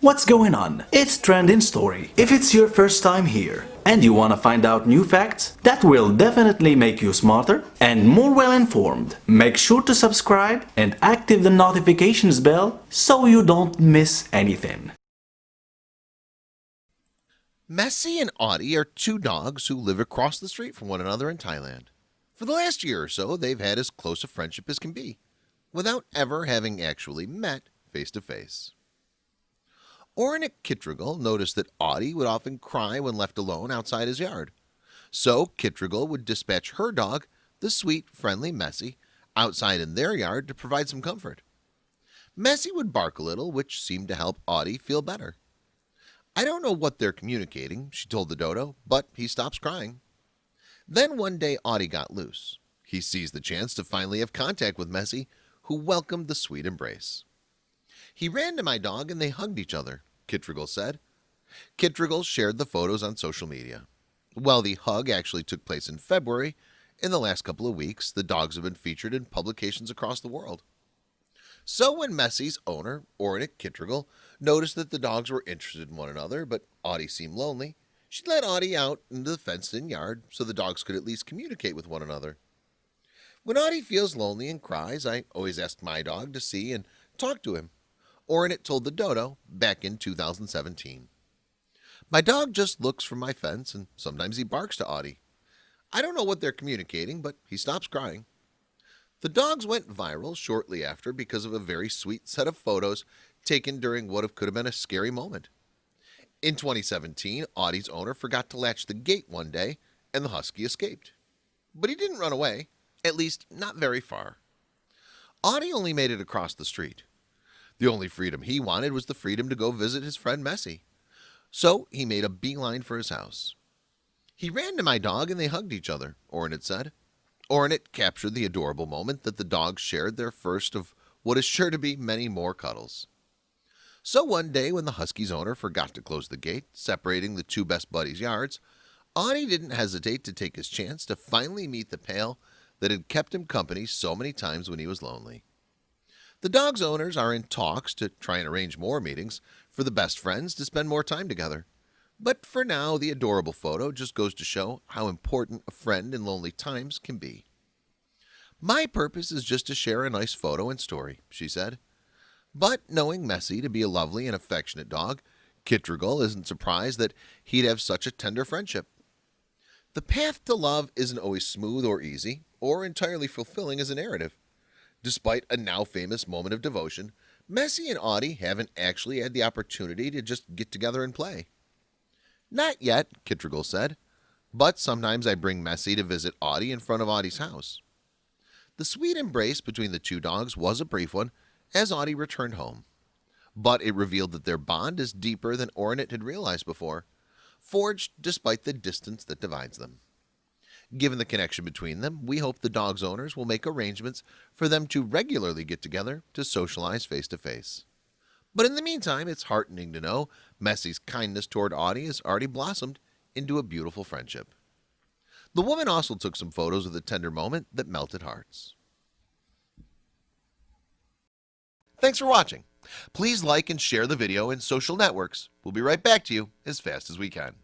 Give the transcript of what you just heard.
What's going on? It's Trending Story. If it's your first time here and you want to find out new facts that will definitely make you smarter and more well informed, make sure to subscribe and active the notifications bell so you don't miss anything. Messi and Audie are two dogs who live across the street from one another in Thailand. For the last year or so, they've had as close a friendship as can be, without ever having actually met face to face. Orenic Kittrigal noticed that Audie would often cry when left alone outside his yard. So Kittrigal would dispatch her dog, the sweet, friendly Messi, outside in their yard to provide some comfort. Messi would bark a little, which seemed to help Audie feel better. "I don't know what they're communicating," she told the dodo, "but he stops crying." Then one day Audie got loose. He seized the chance to finally have contact with Messi, who welcomed the sweet embrace. "He ran to my dog and they hugged each other," Kittrigal said. Kittrigal shared the photos on social media. While the hug actually took place in February, in the last couple of weeks, the dogs have been featured in publications across the world. So when Messi's owner, Orenic Kittrigal, noticed that the dogs were interested in one another, but Audie seemed lonely, she let Audie out into the fenced-in yard so the dogs could at least communicate with one another. "When Audie feels lonely and cries, I always ask my dog to see and talk to him," Orenic told the dodo back in 2017. "My dog just looks from my fence and sometimes he barks to Audie. I don't know what they're communicating, but he stops crying." The dogs went viral shortly after because of a very sweet set of photos taken during what could have been a scary moment. In 2017, Audie's owner forgot to latch the gate one day and the husky escaped. But he didn't run away, at least not very far. Audie only made it across the street. The only freedom he wanted was the freedom to go visit his friend Messi. So he made a beeline for his house. "He ran to my dog and they hugged each other," Orenic said. Orenic captured the adorable moment that the dogs shared their first of what is sure to be many more cuddles. So one day when the husky's owner forgot to close the gate, separating the two best buddies' yards, Audie didn't hesitate to take his chance to finally meet the pal that had kept him company so many times when he was lonely. The dog's owners are in talks to try and arrange more meetings for the best friends to spend more time together. But for now, the adorable photo just goes to show how important a friend in lonely times can be. "My purpose is just to share a nice photo and story," she said. But knowing Messi to be a lovely and affectionate dog, Kittrigal isn't surprised that he'd have such a tender friendship. The path to love isn't always smooth or easy, or entirely fulfilling as a narrative. Despite a now famous moment of devotion, Messi and Audie haven't actually had the opportunity to just get together and play. "Not yet," Kittrigal said, "but sometimes I bring Messi to visit Audie in front of Audie's house." The sweet embrace between the two dogs was a brief one as Audie returned home. But it revealed that their bond is deeper than Orenic had realized before, forged despite the distance that divides them. Given the connection between them, we hope the dog's owners will make arrangements for them to regularly get together to socialize face to face. But in the meantime, it's heartening to know Messi's kindness toward Audie has already blossomed into a beautiful friendship. The woman also took some photos of the tender moment that melted hearts. Thanks for watching. Please like and share the video in social networks. We'll be right back to you as fast as we can.